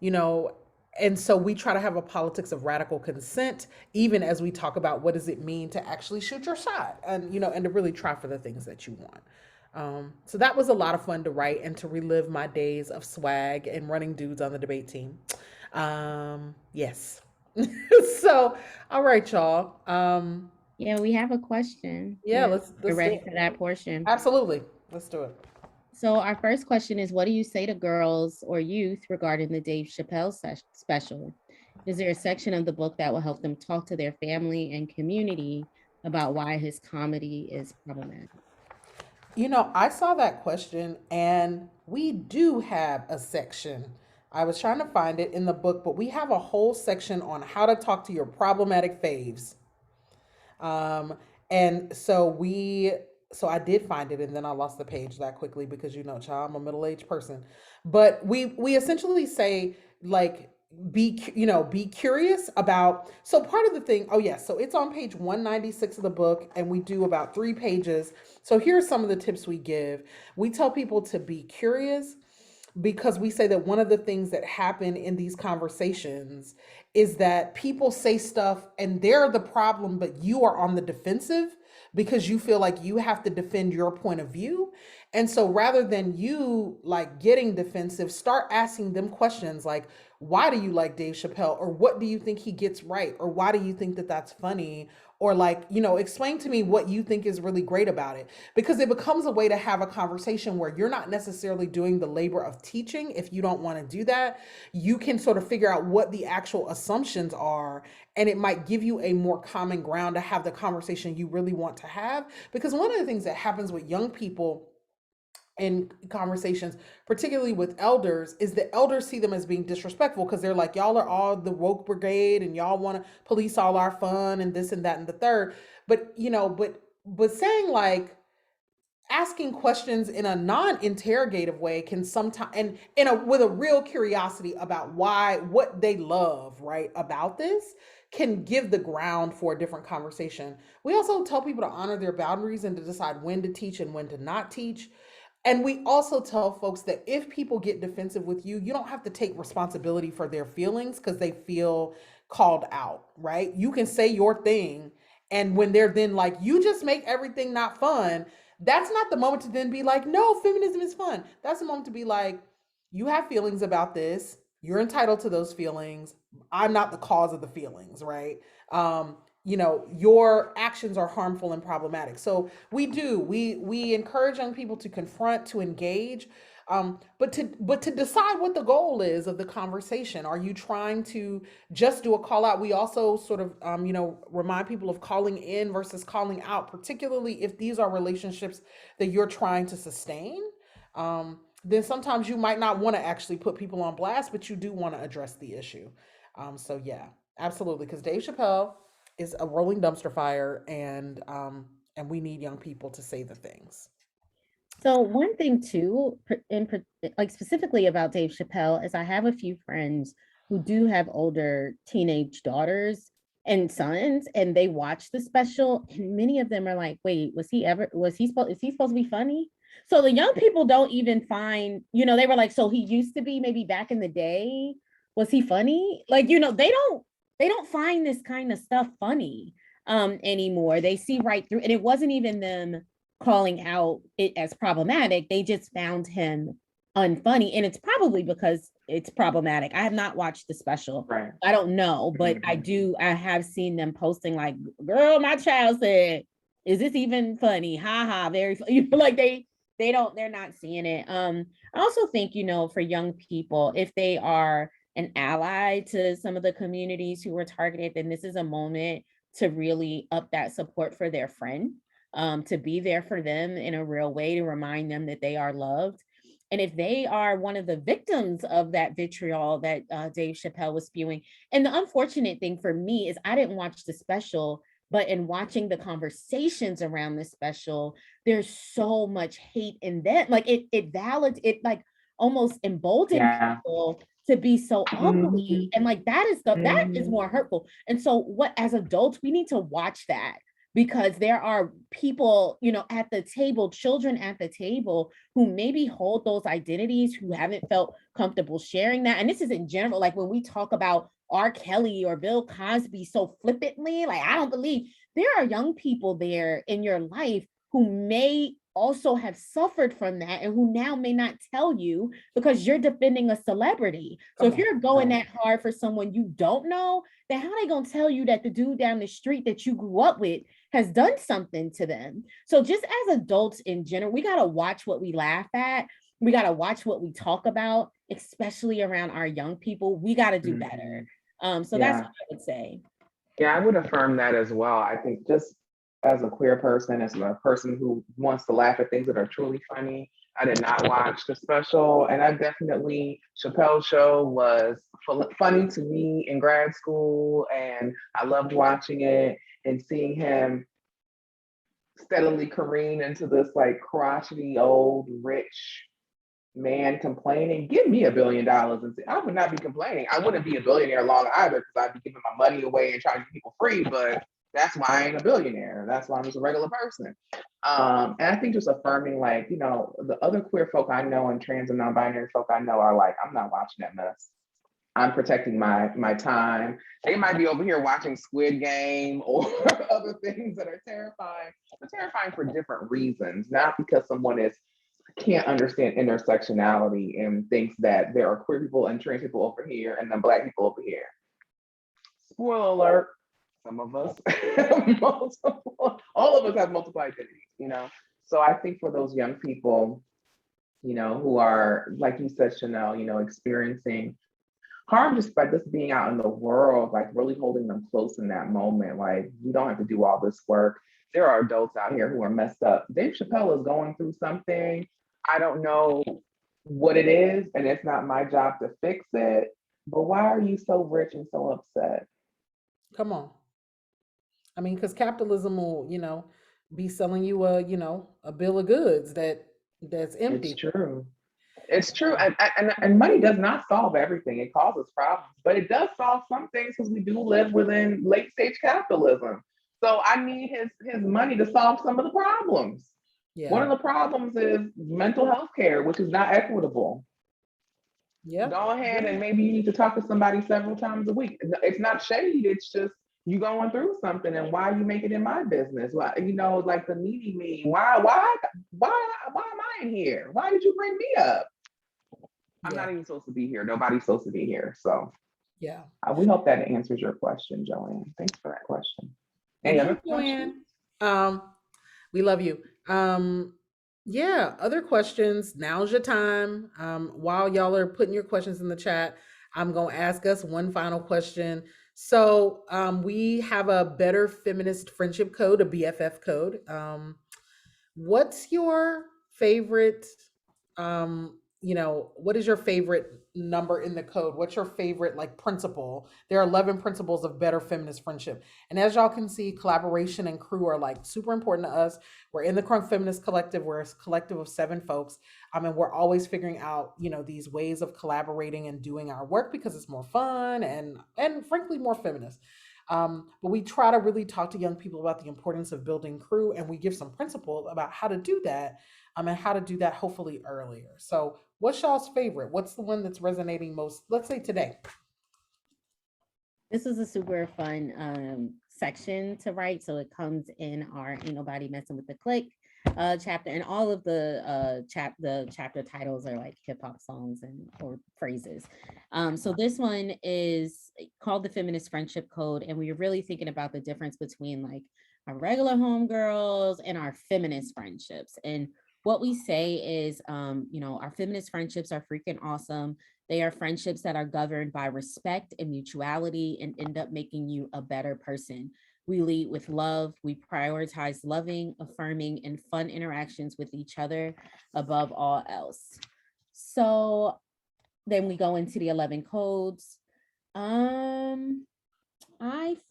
Speaker 2: you know, and so we try to have a politics of radical consent, even as we talk about what does it mean to actually shoot your shot, and and to really try for the things that you want. So that was a lot of fun to write and to relive my days of swag and running dudes on the debate team. Yes. So, all right, y'all.
Speaker 4: Yeah, we have a question.
Speaker 2: Yeah,
Speaker 4: We're
Speaker 2: let's do
Speaker 4: ready
Speaker 2: it.
Speaker 4: for that portion.
Speaker 2: Absolutely. Let's do it.
Speaker 4: So our first question is, what do you say to girls or youth regarding the Dave Chappelle special? Is there a section of the book that will help them talk to their family and community about why his comedy is problematic?
Speaker 2: I saw that question and we do have a section. I was trying to find it in the book, but we have a whole section on how to talk to your problematic faves. Um, and so I did find it, and then I lost the page that quickly because child, I'm a middle-aged person. But we essentially say, like, be curious about. So part of the thing, oh yes, so it's on page 196 of the book, and we do about 3 pages. So here's some of the tips we give. We tell people to be curious, because we say that one of the things that happen in these conversations is that people say stuff and they're the problem, but you are on the defensive because you feel like you have to defend your point of view. And so rather than you like getting defensive, start asking them questions like, why do you like Dave Chappelle? Or what do you think he gets right? Or why do you think that that's funny? Or like, explain to me what you think is really great about it. Because it becomes a way to have a conversation where you're not necessarily doing the labor of teaching. If you don't want to do that, you can sort of figure out what the actual assumptions are, and it might give you a more common ground to have the conversation you really want to have. Because one of the things that happens with young people in conversations, particularly with elders, is that elders see them as being disrespectful because they're like, y'all are all the woke brigade and y'all want to police all our fun and this and that and the third. But but saying like, asking questions in a non-interrogative way can sometimes, and with a real curiosity about what they love, right, about this, can give the ground for a different conversation. We also tell people to honor their boundaries and to decide when to teach and when to not teach. And we also tell folks that if people get defensive with you, you don't have to take responsibility for their feelings because they feel called out, right? You can say your thing. And when they're then like, you just make everything not fun, that's not the moment to then be like, no, feminism is fun. That's the moment to be like, you have feelings about this. You're entitled to those feelings. I'm not the cause of the feelings, right? Your actions are harmful and problematic. So we encourage young people to confront, to engage, but to decide what the goal is of the conversation. Are you trying to just do a call out? We also sort of remind people of calling in versus calling out, particularly if these are relationships that you're trying to sustain. Then sometimes you might not want to actually put people on blast, but you do want to address the issue. So yeah, absolutely, because Dave Chappelle is a rolling dumpster fire, and we need young people to say the things.
Speaker 4: So one thing too, like specifically about Dave Chappelle, is I have a few friends who do have older teenage daughters and sons, and they watch the special, and many of them are like, "Wait, is he supposed to be funny?" So the young people don't even find, they were like, "So he used to be maybe back in the day, was he funny?" Like, they don't find this kind of stuff funny anymore. They see right through, and it wasn't even them calling out it as problematic. They just found him unfunny. And it's probably because it's problematic. I have not watched the special.
Speaker 3: Right.
Speaker 4: I don't know, but I have seen them posting like, girl, my child said, is this even funny? Ha ha, very funny. Like they're not seeing it. I also think, for young people, if they are an ally to some of the communities who were targeted, then this is a moment to really up that support for their friend. To be there for them in a real way, to remind them that they are loved. And if they are one of the victims of that vitriol that Dave Chappelle was spewing, and the unfortunate thing for me is I didn't watch the special But in watching the conversations around this special, there's so much hate in that. Like it validates, it like almost emboldened
Speaker 3: Yeah.
Speaker 4: people to be so ugly. And like that is more hurtful. And so what, as adults, we need to watch that, because there are people, you know, at the table, children at the table, who maybe hold those identities, who haven't felt comfortable sharing that. And this is in general, like when we talk about R. Kelly or Bill Cosby so flippantly, like I don't believe there are young people there in your life who may also have suffered from that and who now may not tell you because you're defending a celebrity. So if you're going that hard for someone you don't know, then how are they going to tell you that the dude down the street that you grew up with has done something to them? So just as adults in general, we got to watch what we laugh at. We got to watch what we talk about, especially around our young people. We got to do better. So that's what I would say.
Speaker 3: Yeah, I would affirm that as well. I think just as a queer person, as a person who wants to laugh at things that are truly funny, I did not watch the special. And I definitely, Chappelle's show was funny to me in grad school. And I loved watching it and seeing him steadily careen into this like crotchety old rich man complaining. Give me $1 billion and see, I would not be complaining. I wouldn't be a billionaire long either, because I'd be giving my money away and charging people free, but that's why I ain't a billionaire. That's why I'm just a regular person. And I think just affirming, like, you know, the other queer folk I know and trans and non-binary folk I know are like, I'm not watching that mess. I'm protecting my time. They might be over here watching Squid Game or other things that are terrifying, but terrifying for different reasons, not because someone can't understand intersectionality and thinks that there are queer people and trans people over here and then Black people over here. Spoiler alert, some of us have multiple, all of us have multiple identities, you know? So I think for those young people, you know, who are, like you said, Chanel, you know, experiencing harm just by just being out in the world, like really holding them close in that moment. Like, you don't have to do all this work. There are adults out here who are messed up. Dave Chappelle is going through something. I don't know what it is, and it's not my job to fix it. But why are you so rich and so upset?
Speaker 2: Come on. I mean, because capitalism will, you know, be selling you a, you know, a bill of goods that's empty.
Speaker 3: It's true. It's true. And money does not solve everything. It causes problems, but it does solve some things, because we do live within late stage capitalism. So I need his money to solve some of the problems.
Speaker 2: Yeah.
Speaker 3: One of the problems is mental health care, which is not equitable.
Speaker 2: Yeah.
Speaker 3: Go ahead and maybe you need to talk to somebody several times a week. It's not shade. It's just you going through something, and why you make it in my business? Why, you know, like the needy me. Why am I in here? Why did you bring me up? I'm not even supposed to be here. Nobody's supposed to be here. So
Speaker 2: yeah,
Speaker 3: we hope that answers your question, Joanne. Thanks for that question. Any other questions?
Speaker 2: We love you. Yeah, other questions. Now's your time. While y'all are putting your questions in the chat, I'm gonna ask us one final question. So we have a Better Feminist Friendship Code, a BFF code. What's your favorite, you know, what is your favorite number in the code? What's your favorite like principle? There are 11 principles of better feminist friendship. And as y'all can see, collaboration and crew are like super important to us. We're in the Crunk Feminist Collective. We're a collective of 7 folks. And we're always figuring out, you know, these ways of collaborating and doing our work because it's more fun and frankly more feminist. But we try to really talk to young people about the importance of building crew, and we give some principles about how to do that, and how to do that hopefully earlier. So what's y'all's favorite? What's the one that's resonating most, let's say today?
Speaker 4: This is a super fun section to write. So it comes in our Ain't Nobody Messing with the Click chapter, and all of the chapter titles are like hip hop songs or phrases. So this one is called the Feminist Friendship Code, and we're really thinking about the difference between like our regular homegirls and our feminist friendships. And what we say is, you know, our feminist friendships are freaking awesome. They are friendships that are governed by respect and mutuality and end up making you a better person. We lead with love. We prioritize loving, affirming, and fun interactions with each other above all else. So then we go into the 11 codes. I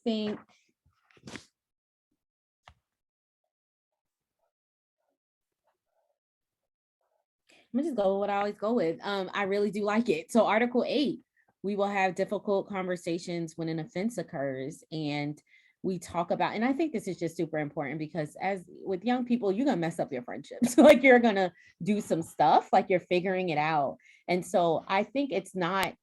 Speaker 4: think I'm gonna just go with what I always go with. I really do like it. So Article 8, we will have difficult conversations when an offense occurs. And we talk about, and I think this is just super important because as with young people, you're gonna mess up your friendships. Like you're gonna do some stuff, like you're figuring it out. And so I think it's not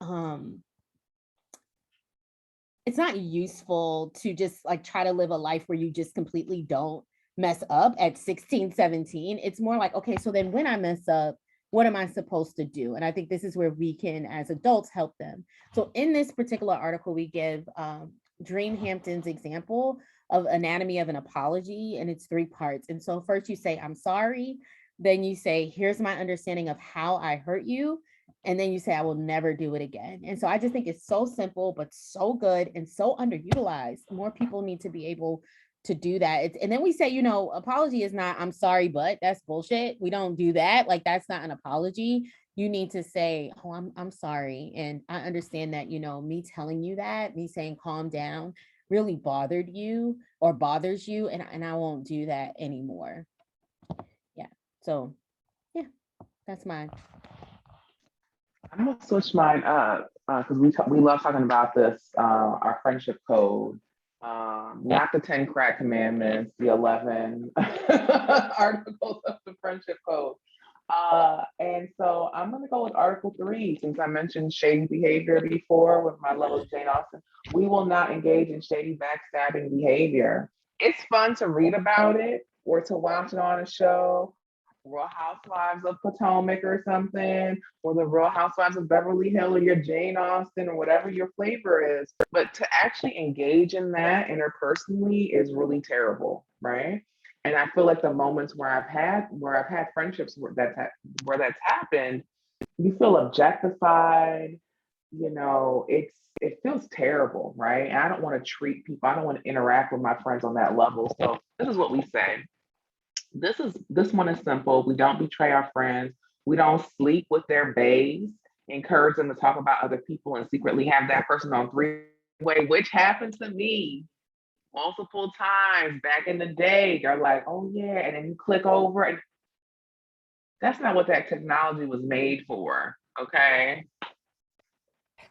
Speaker 4: useful to just like try to live a life where you just completely don't mess up at 16, 17. It's more like, okay, so then when I mess up, what am I supposed to do? And I think this is where we can, as adults, help them. So in this particular article, we give Dream Hampton's example of anatomy of an apology, and it's 3 parts. And so first you say, I'm sorry. Then you say, here's my understanding of how I hurt you. And then you say, I will never do it again. And so I just think it's so simple, but so good and so underutilized. More people need to be able to do that. And then we say, you know, apology is not, I'm sorry, but that's bullshit. We don't do that. Like, that's not an apology. You need to say, oh, I'm sorry. And I understand that, you know, me telling you that, me saying, calm down, really bothered you or bothers you. And I won't do that anymore. Yeah. So, yeah, that's mine.
Speaker 3: I'm gonna switch mine up because we love talking about this, our friendship code, not the 10 crack commandments, the 11 articles of the friendship code. And so I'm gonna go with Article 3 since I mentioned shady behavior before with my love of Jane Austen. We will not engage in shady backstabbing behavior. It's fun to read about it or to watch it on a show. Real Housewives of Potomac or something, or the Real Housewives of Beverly Hills, or your Jane Austen, or whatever your flavor is. But to actually engage in that interpersonally is really terrible, right? And I feel like the moments where I've had friendships where that's happened, you feel objectified. You know, it feels terrible, right? And I don't want to treat people. I don't want to interact with my friends on that level. So this is what we say. This one is simple. We don't betray our friends. We don't sleep with their babes, encourage them to talk about other people and secretly have that person on 3-way, which happened to me multiple times back in the day. They're like, oh yeah, and then you click over and that's not what that technology was made for. Okay.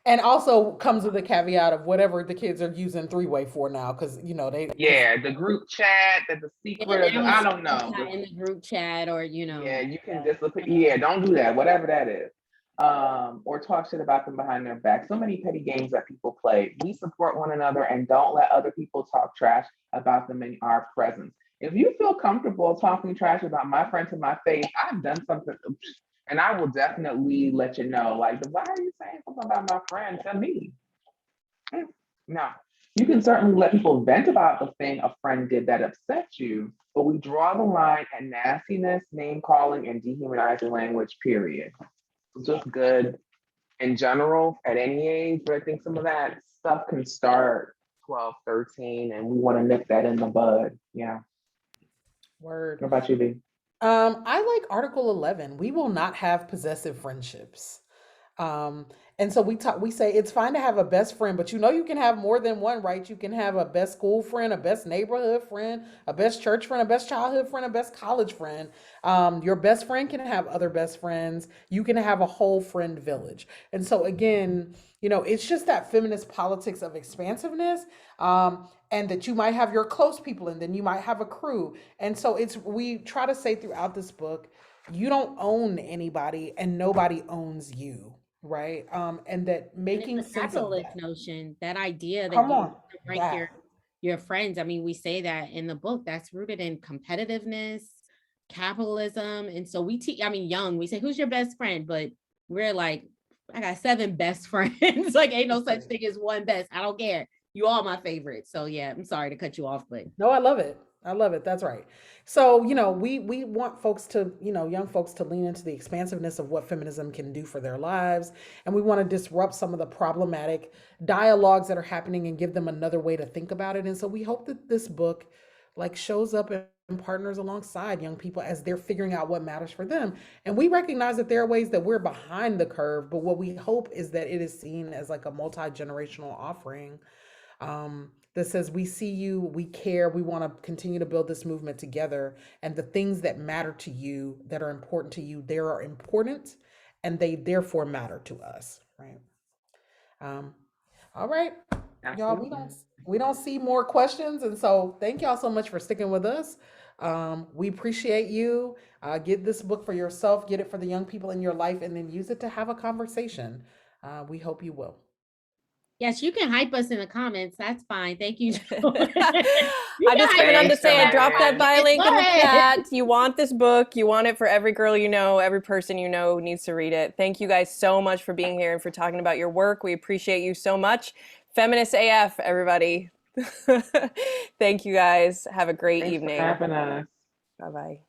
Speaker 2: And also comes with a caveat of whatever the kids are using 3-way for now, because you know
Speaker 3: yeah, the group chat, the secret, I don't know.
Speaker 4: In the group chat, or you know.
Speaker 3: Yeah, you can discipline. Yeah, don't do that, whatever that is. Or talk shit about them behind their back. So many petty games that people play. We support one another and don't let other people talk trash about them in our presence. If you feel comfortable talking trash about my friend to my face, I've done something, and I will definitely let you know. Like, why are you saying something about my friend to me? No. You can certainly let people vent about the thing a friend did that upset you, but we draw the line at nastiness, name calling, and dehumanizing language, period. Just good in general at any age, but I think some of that stuff can start 12, 13, and we want to nip that in the bud. Yeah.
Speaker 2: Word.
Speaker 3: What about you, B?
Speaker 2: I like Article 11. We will not have possessive friendships. And so we say it's fine to have a best friend, but you know you can have more than one, right? You can have a best school friend, a best neighborhood friend, a best church friend, a best childhood friend, a best college friend. Your best friend can have other best friends. You can have a whole friend village. And so again, you know, it's just that feminist politics of expansiveness. And that you might have your close people and then you might have a crew. And so we try to say throughout this book, you don't own anybody and nobody owns you. Right. And that making
Speaker 4: and
Speaker 2: sense of
Speaker 4: capitalist
Speaker 2: that.
Speaker 4: notion, that idea that
Speaker 2: Come
Speaker 4: you
Speaker 2: on.
Speaker 4: rank
Speaker 2: Yeah.
Speaker 4: your friends. I mean, we say that in the book, that's rooted in competitiveness, capitalism. And so we teach, I mean, young, we say, who's your best friend? But we're like, I got 7 best friends. Like, ain't no such thing as one best. I don't care. You all my favorite. So yeah, I'm sorry to cut you off, but
Speaker 2: No, I love it. I love it. That's right. So, you know, we want folks to, you know, young folks to lean into the expansiveness of what feminism can do for their lives. And we want to disrupt some of the problematic dialogues that are happening and give them another way to think about it. And so we hope that this book like shows up and partners alongside young people as they're figuring out what matters for them. And we recognize that there are ways that we're behind the curve, but what we hope is that it is seen as like a multi-generational offering that says, we see you, we care, we want to continue to build this movement together. And the things that matter to you, that are important to you, they are important and they therefore matter to us, right? All right, y'all,
Speaker 3: Absolutely.
Speaker 2: we don't see more questions, and so thank y'all so much for sticking with us. We appreciate you. Get this book for yourself, get it for the young people in your life, and then use it to have a conversation. We hope you will.
Speaker 4: Yes, you can hype us in the comments. That's fine. Thank you.
Speaker 1: I just giving them to say, drop that buy link in the chat. You want this book. You want it for every girl you know, every person you know needs to read it. Thank you guys so much for being here and for talking about your work. We appreciate you so much. Feminist AF, everybody. Thank you guys. Have a great
Speaker 3: Thanks
Speaker 1: evening.
Speaker 3: for having us.
Speaker 1: Bye-bye.